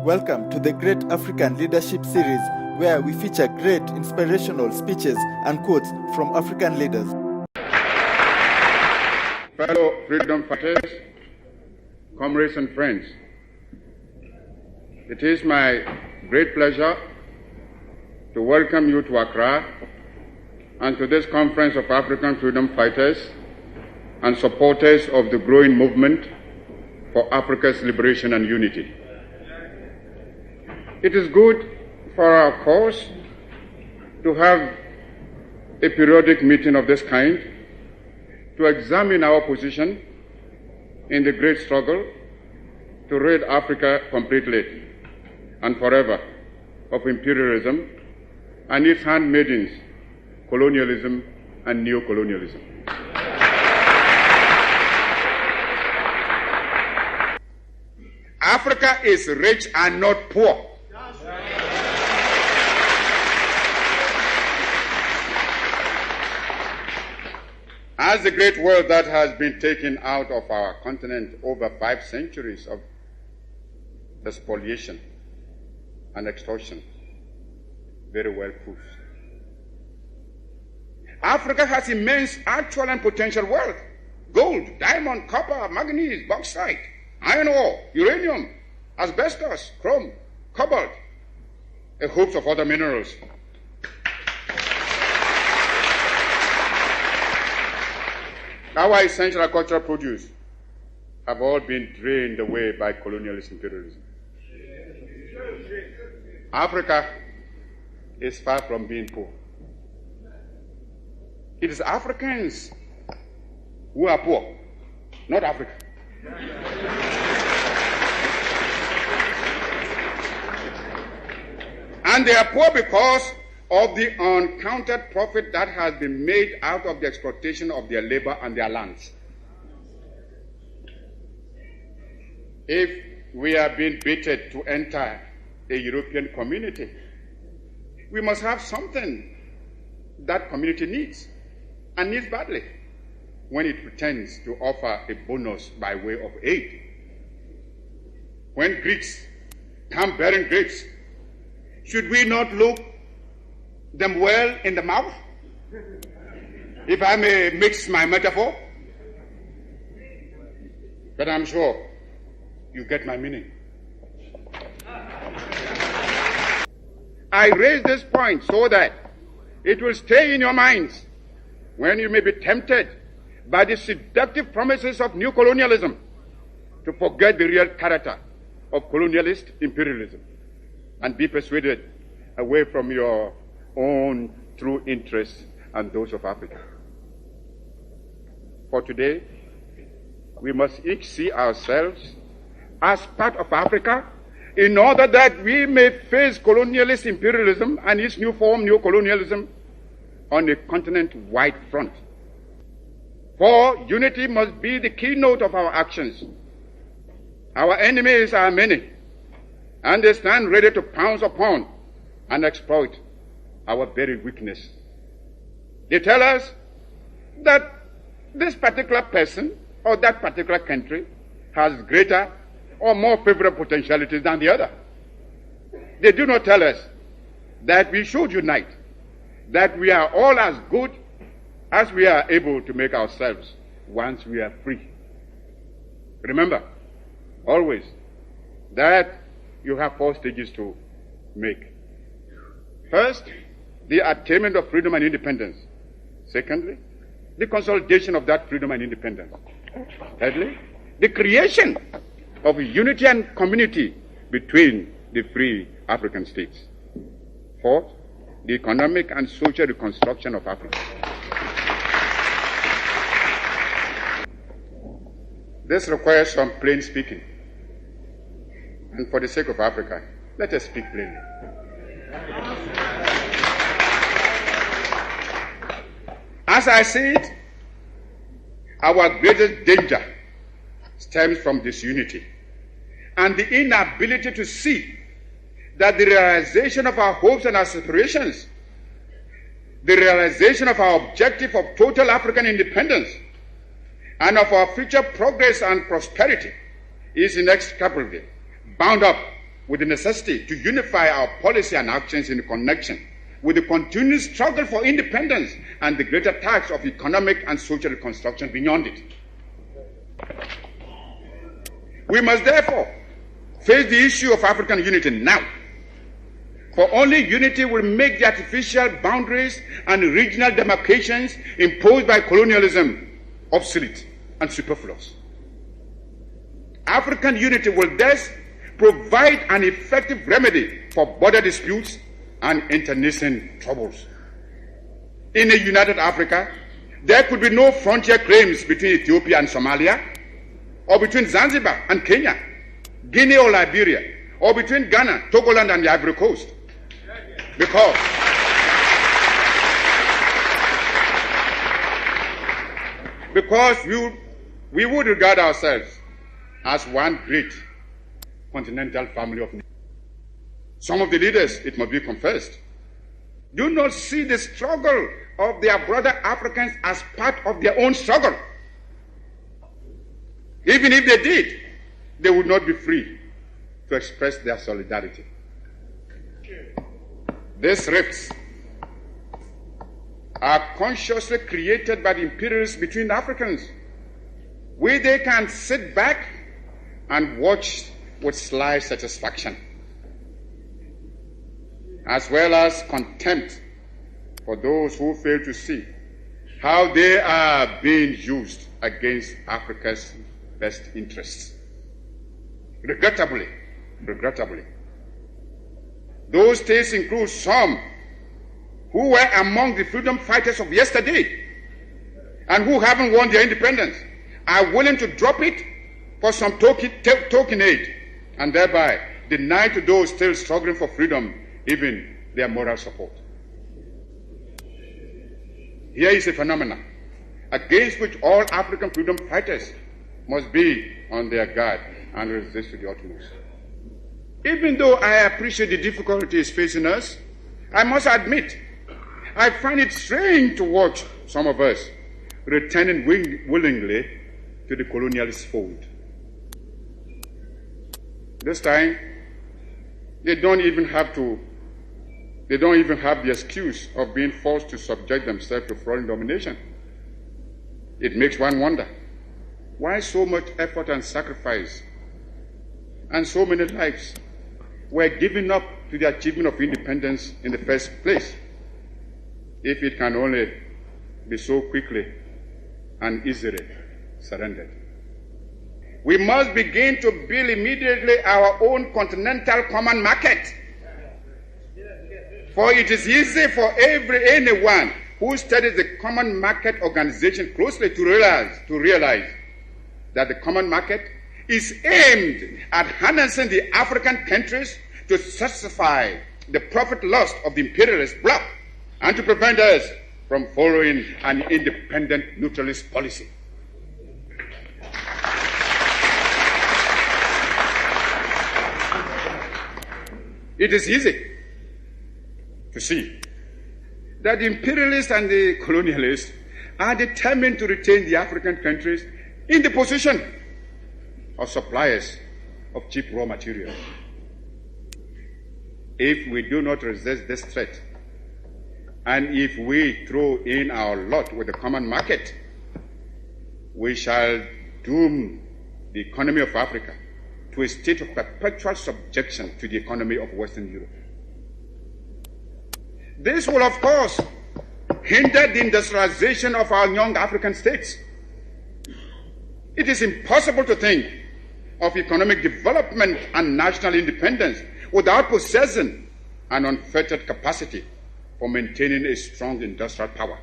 Welcome to the Great African Leadership Series, where we feature great inspirational speeches and quotes from African leaders. Fellow freedom fighters, comrades and friends, it is my great pleasure to welcome you to Accra and to this conference of African freedom fighters and supporters of the growing movement for Africa's liberation and unity. It is good for our cause to have a periodic meeting of this kind to examine our position in the great struggle to rid Africa completely and forever of imperialism and its handmaidens, colonialism and neocolonialism. Africa is rich and not poor. As the great wealth that has been taken out of our continent over 5 centuries of spoliation and extortion very well proves. Africa has immense actual and potential wealth: gold, diamond, copper, manganese, bauxite, iron ore, uranium, asbestos, chrome, cobalt, a host of other minerals. Our essential agricultural produce have all been drained away by colonialist imperialism. Africa is far from being poor. It is Africans who are poor, not Africa. And they are poor because of the uncounted profit that has been made out of the exploitation of their labor and their lands. If we are being baited to enter a European community, we must have something that community needs, and needs badly, when it pretends to offer a bonus by way of aid. When Greeks come bearing grapes, should we not look them well in the mouth, if I may mix my metaphor? But I'm sure you get my meaning. I raise this point so that it will stay in your minds when you may be tempted by the seductive promises of new colonialism to forget the real character of colonialist imperialism and be persuaded away from your own true interests and those of Africa. For today, we must each see ourselves as part of Africa in order that we may face colonialist imperialism and its new form, neocolonialism, on a continent-wide front. For unity must be the keynote of our actions. Our enemies are many, and they stand ready to pounce upon and exploit our very weakness. They tell us that this particular person or that particular country has greater or more favorable potentialities than the other. They do not tell us that we should unite, that we are all as good as we are able to make ourselves once we are free. Remember, always, that you have 4 stages to make. First, the attainment of freedom and independence. Secondly, the consolidation of that freedom and independence. Thirdly, the creation of unity and community between the free African states. Fourth, the economic and social reconstruction of Africa. This requires some plain speaking. And for the sake of Africa, let us speak plainly. As I see it, our greatest danger stems from disunity and the inability to see that the realization of our hopes and aspirations, the realization of our objective of total African independence, and of our future progress and prosperity is inextricably bound up with the necessity to unify our policy and actions in connection with the continued struggle for independence and the greater task of economic and social reconstruction beyond it. We must therefore face the issue of African unity now, for only unity will make the artificial boundaries and regional demarcations imposed by colonialism obsolete and superfluous. African unity will thus provide an effective remedy for border disputes and internecine troubles. In a united Africa, there could be no frontier claims between Ethiopia and Somalia, or between Zanzibar and Kenya, Guinea or Liberia, or between Ghana, Togoland, and the Ivory Coast. Because we would regard ourselves as one great continental family of nations. Some of the leaders, it must be confessed, do not see the struggle of their brother Africans as part of their own struggle. Even if they did, they would not be free to express their solidarity. These rifts are consciously created by the imperialists between the Africans, where they can sit back and watch with sly satisfaction, as well as contempt for those who fail to see how they are being used against Africa's best interests. Regrettably, those states include some who were among the freedom fighters of yesterday and who haven't won their independence, are willing to drop it for some token aid, and thereby deny to those still struggling for freedom even their moral support. Here is a phenomenon against which all African freedom fighters must be on their guard and resist to the utmost. Even though I appreciate the difficulties facing us, I must admit, I find it strange to watch some of us returning willingly to the colonialist fold. This time, they don't even have the excuse of being forced to subject themselves to foreign domination. It makes one wonder, why so much effort and sacrifice and so many lives were given up to the achievement of independence in the first place, if it can only be so quickly and easily surrendered. We must begin to build immediately our own continental common market. For it is easy for anyone who studies the common market organization closely to realize that the common market is aimed at harnessing the African countries to satisfy the profit lust of the imperialist bloc and to prevent us from following an independent neutralist policy. It is easy to see that the imperialists and the colonialists are determined to retain the African countries in the position of suppliers of cheap raw materials. If we do not resist this threat, and if we throw in our lot with the common market, we shall doom the economy of Africa to a state of perpetual subjection to the economy of Western Europe. This will, of course, hinder the industrialization of our young African states. It is impossible to think of economic development and national independence without possessing an unfettered capacity for maintaining a strong industrial power.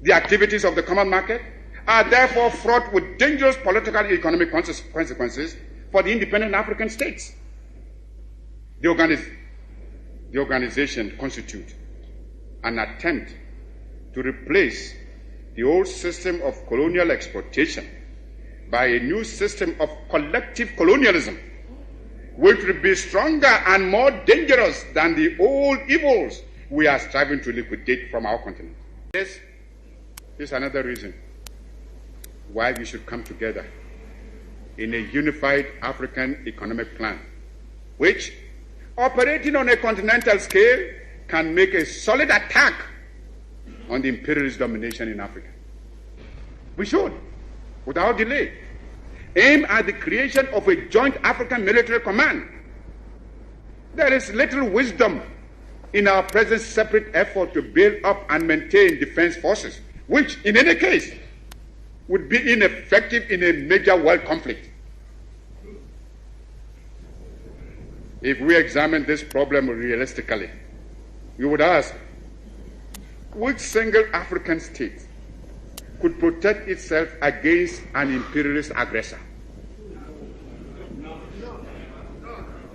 The activities of the common market are therefore fraught with dangerous political and economic consequences for the independent African states. The organization constitutes an attempt to replace the old system of colonial exploitation by a new system of collective colonialism, which will be stronger and more dangerous than the old evils we are striving to liquidate from our continent. This is another reason why we should come together in a unified African economic plan which, operating on a continental scale, can make a solid attack on the imperialist domination in Africa. We should, without delay, aim at the creation of a joint African military command. There is little wisdom in our present separate effort to build up and maintain defense forces, which, in any case, would be ineffective in a major world conflict. If we examine this problem realistically, we would ask, which single African state could protect itself against an imperialist aggressor?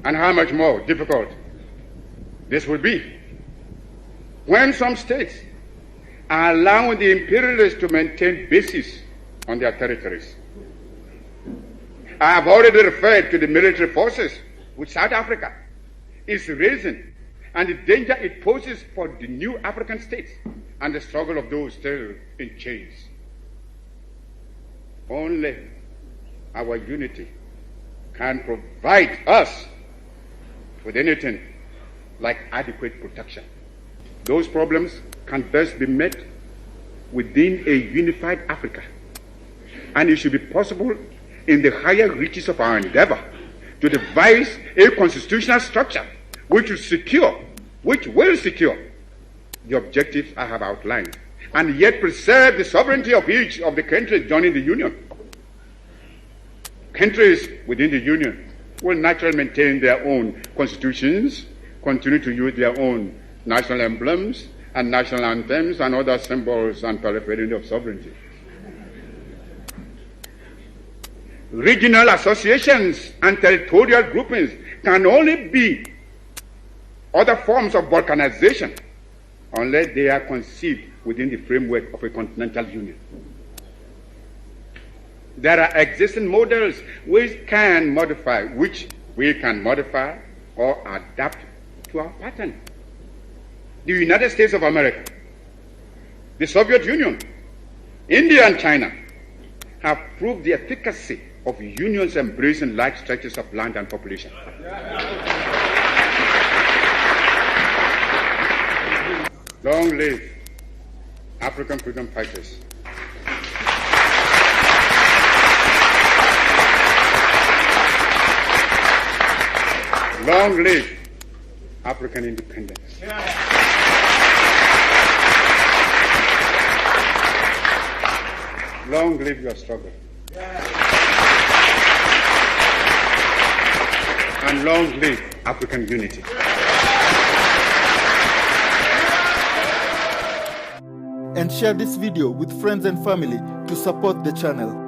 And how much more difficult this would be when some states are allowing the imperialists to maintain bases on their territories. I have already referred to the military forces which South Africa is raising and the danger it poses for the new African states and the struggle of those still in chains. Only our unity can provide us with anything like adequate protection. Those problems can best be met within a unified Africa, and it should be possible in the higher reaches of our endeavor to devise a constitutional structure which will secure the objectives I have outlined, and yet preserve the sovereignty of each of the countries joining the Union. Countries within the Union will naturally maintain their own constitutions, continue to use their own national emblems and national anthems and other symbols and paraphernalia of sovereignty. Regional associations and territorial groupings can only be other forms of balkanization unless they are conceived within the framework of a continental union. There are existing models which we can modify or adapt to our pattern. The United States of America, the Soviet Union, India and China have proved the efficacy of unions embracing large stretches of land and population. Long live African freedom fighters. Long live African independence. Long live your struggle. And long live African unity. And share this video with friends and family to support the channel.